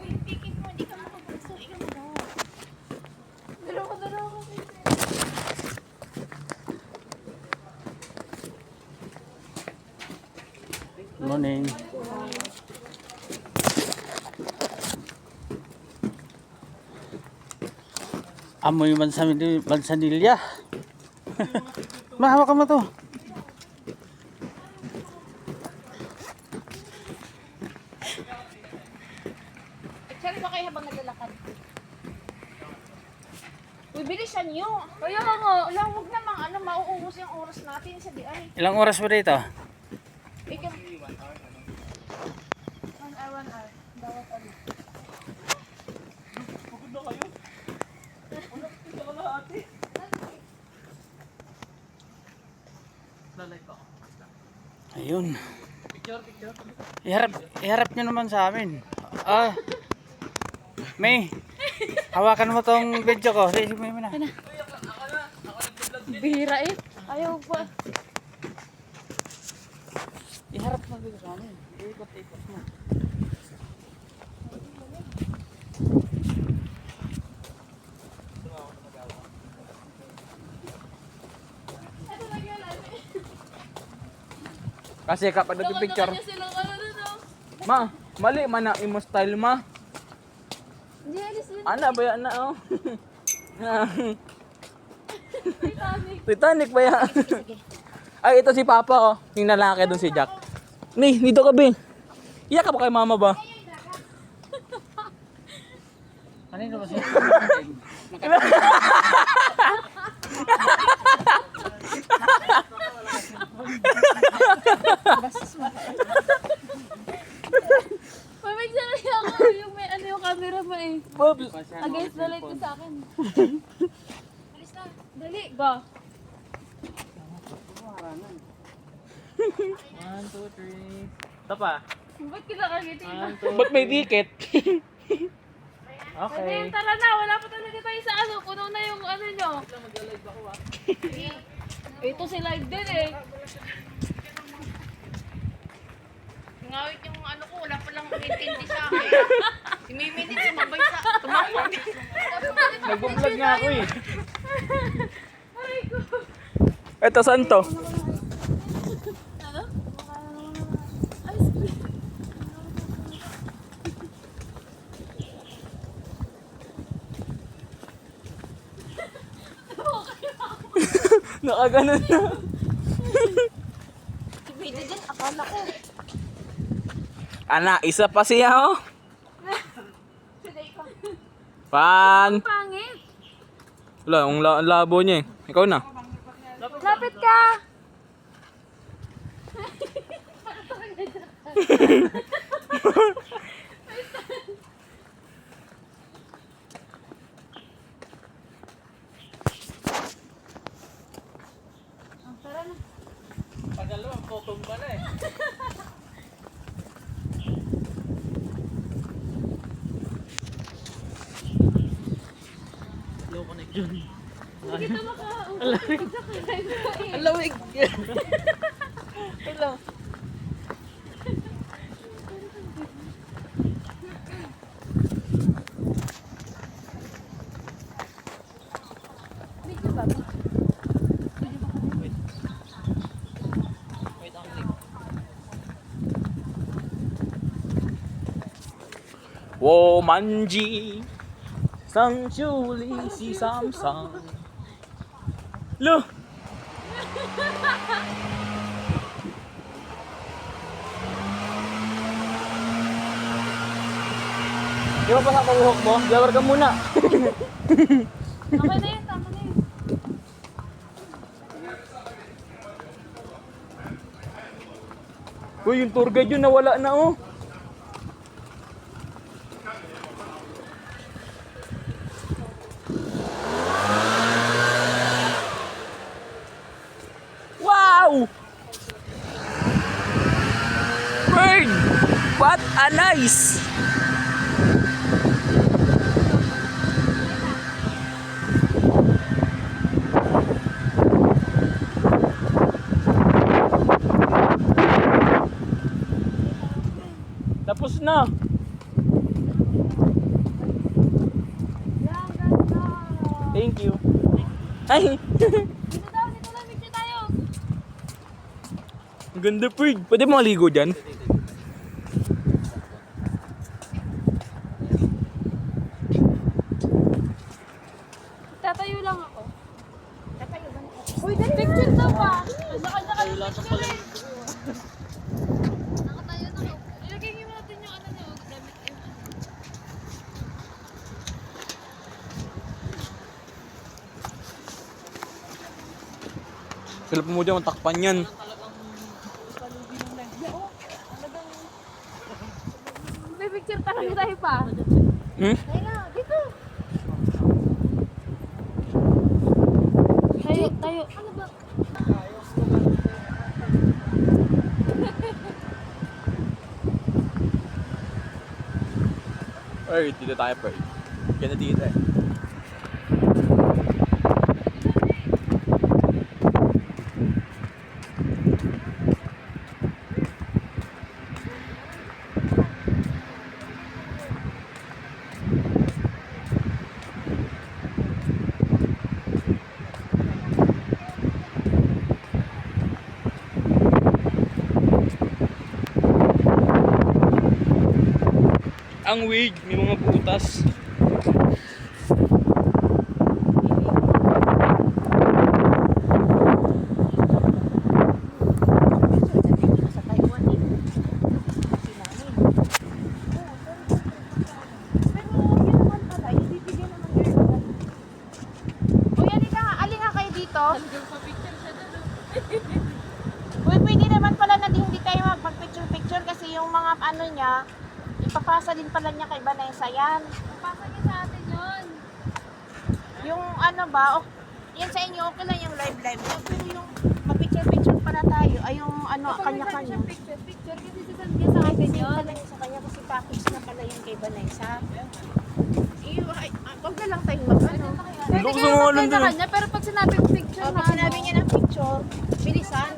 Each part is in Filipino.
yung ticket mo, hindi ka makapagso. Ikaw mo daw. Dalawa. Morning. Amoy mansanilya. Mahawakan mo to. Picture ba kayo habang naglalakad? Uy, bilisan nyo. Kaya nga, huwag namang mauubos yung oras natin sa diay. Ilang oras mo dito? Ikaw. 1 hour. Bawat ano. Pagod na kayo. Wala kita ka lahati. Lalay ko. Ayun. Picture. Iharap nyo naman sa amin. May, hawakan mo tong video ko. Sige, may mo na. Bihira eh. Ayaw pa. Iharap mo dito sa amin. Ikot-ikot mo. Kasi kapag nagpipicture, ma, mali man na imo style ma. Hindi, alis yun. Ana ba yan na oh? Titanic. Titanic ba yan? Ay, ito si Papa oh. Yung lalaki doon si Jack. Ni, dito ka be. Iyak ka ba kay mama ba? Kanino ba siya? Pamigyan rin ako yung may yung camera mo eh. Bob. Against the light ko sa akin. Alis na. Dali. Go. 1, 2, 3. Ito pa. Ba't kinakagiti? 1, 2, ba't may ticket? Okay. Ayun, tara na. Wala pa talaga tayo sa ano. Puno na yung ano nyo. Mag-live ako ah. Ito si live din eh. Ngawit yung ano ko. Wala pa lang intindi sa akin. Si Mimi din sumabay sa tumakbo. Nag-vlog nga ako eh. Ay ko. Ito saan to? Ano? Ice cream. Nakaganon na. Si Mimi din, akala ko. Ana, isa pa siya oh. Today ka. Pan. Pangit. Wala, ang labo niya eh. Ikaw na. Lapit ka. Tara na. Pagalo, potong ba na eh. Low connection. Hindi kita makaupo. Ang lawig. Hello. Video ba? Wait, ang link. Wo manji sang chuli si samsang. Lo. Di ba pa sa pabuhok mo? Blower ka muna. Okay na yun, tama na yun. Uy, yung tour guide yun nawala na oh. Wow! Bird! What a nice! Tapos na. Thank you. Ay! Dito daw, dito lang, picture tayo. Ang ganda, Prig. Pwede mo maligo dyan? Tatayo lang ako. Tatayo lang ako. Uy, dali picture daw pa. Kanya-kanya kami picture eh. Nakatayo na ako. Ilagay niyo natin yung ano niyo. Damit yung ano. Silap mo dyan, takpan yan. May picture talaga tayo pa. Hmm? Tayo na, dito. Tayo, tayo. Ano ba? Ay, dito tayo, Prig. Ganda dito eh. Ang wig, may mga butas. Sa Taiwan eh. Pero yun naman pala, ibibigyan naman kayo naman. Uy, alin nga kayo dito? Uy, pwede naman pala na hindi kayo magpag-picture-picture kasi yung mga ano niya, ipapasa din pala niya kay Vanessa yan. Ipapasa niya sa atin yun. Yung ano ba, yan sa inyo, okay lang yung live-live niya. Pero yung mag-picture-picture pala tayo, ay yung ano, kanya-kanya. Picture kasi sasend niya sa akin yun. Pala yun sa kanya kasi package na pala yung kay Vanessa. Iyo, ay, wag na lang tayo mag-ano. Hindi ko sumulong Sa dun. kanya, pero pag sinabi ko picture Pag sinabi niya ng picture, bilisan.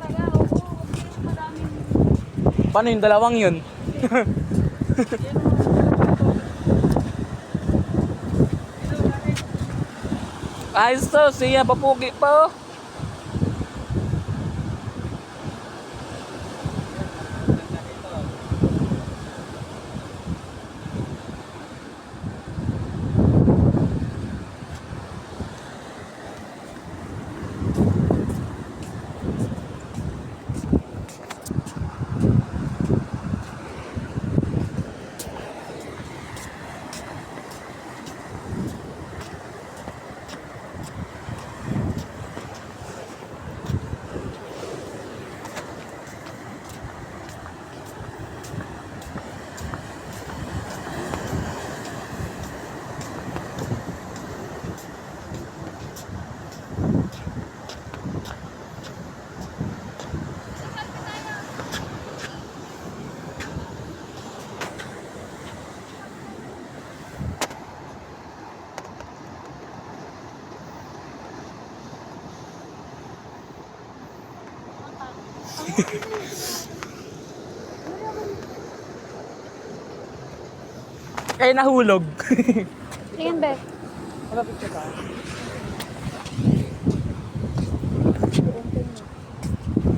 Paano yung dalawang yun? Ayos to, siya papugi pa oh. Kaya nahulog. Tingin, Bek.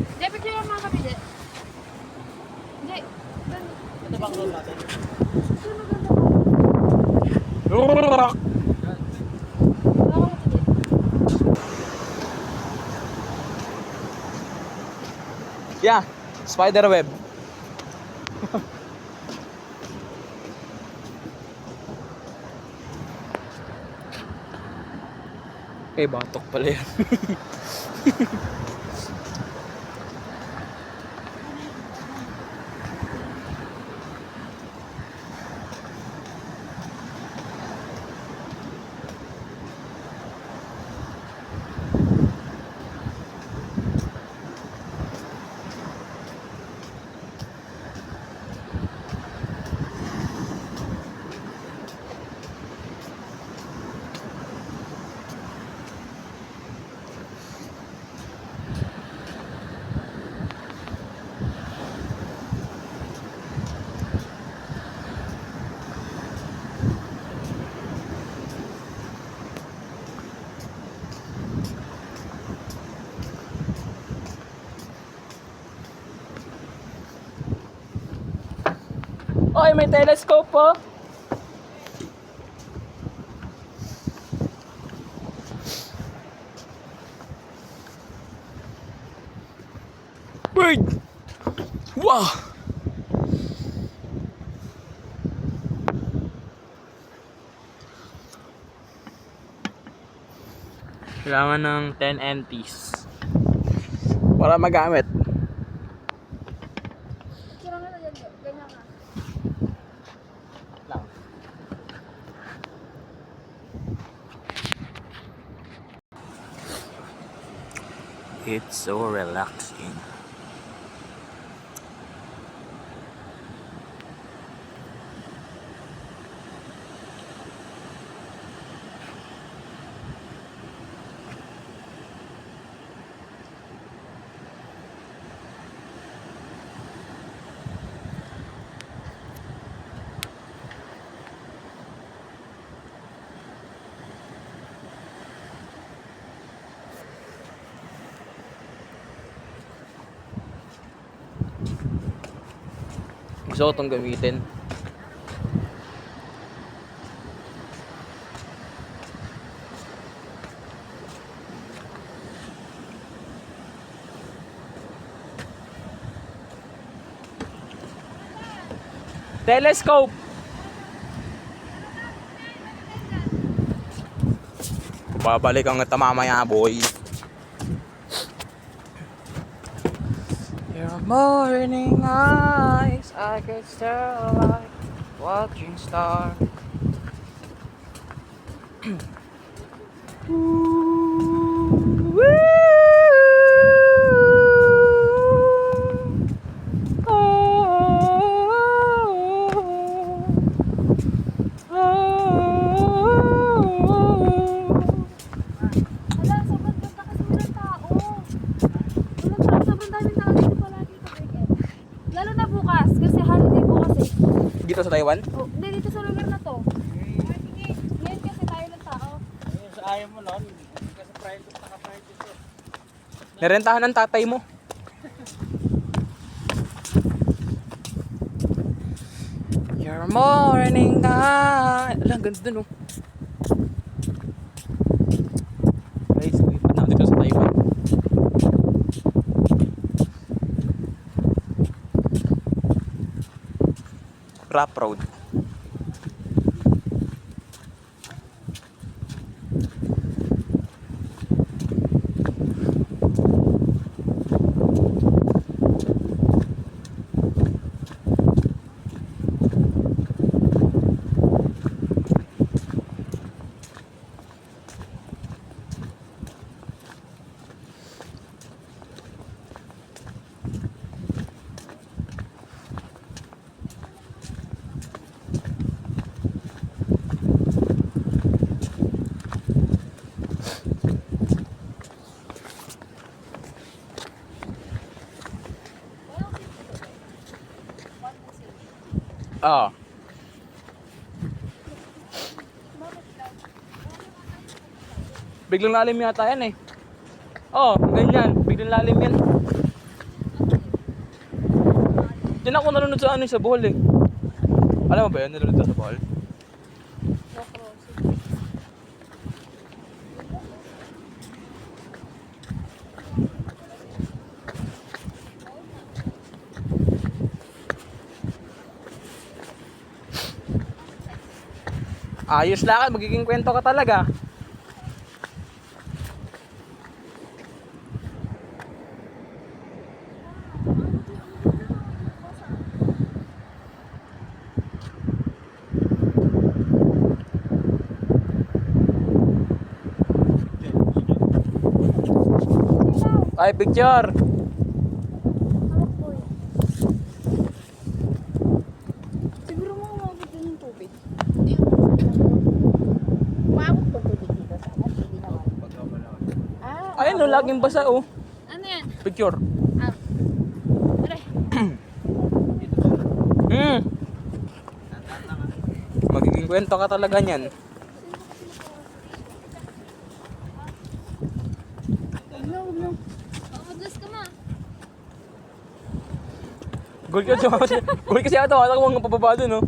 Hindi, picture yung mga kapili. Hindi. Ito bang roll natin? Yeah, spider web. Eh, batok pala yan. Oy, may telescope po. Bird! Wow! Kailangan ng 10 NTs para magamit. Kira nga na dyan, ganyan ka. It's so relaxing. Gusto ko itong gamitin. Telescope! Babalik ang tamamaya, boy. Your morning eyes, I could stare like watching stars. Wala, sobrang ganda kasi walang tao. Walang tao, sobrang daming tao dito palagi sa weekend. Lalo na bukas, kasi holiday bukas eh. Dito sa Taiwan? Oh, hindi, dito sa lugar na to. Ngayon kasi tayo ng tao. Ayun, sa ayaw mo noon. Kasi private, naka-private eh. Narentahan ng tatay mo. Your morning night. Alam, ganda no. Guys, lipat na dito sa Taiwan. Rap road. Ah. Biglang lalim yata yan eh. Oh, ganyan. Biglang lalim yan. Diyan ako nalunod sa ano sa Bohol eh. Alam mo ba yan? Nalunod sa Bohol? Ayos lakad, magiging kwento ka talaga. Ay, picture. Siguro mo umabot din yung tubig. Umabot po tubig dito sa akin. Hindi naman. Ayun no, laging basa oh. Ano yan? Picture. Tara. Magiging kwento ka talaga niyan. Huwag na. Makadulas ka ma. Goal kasi ata, wala kang mga pababa dun, no?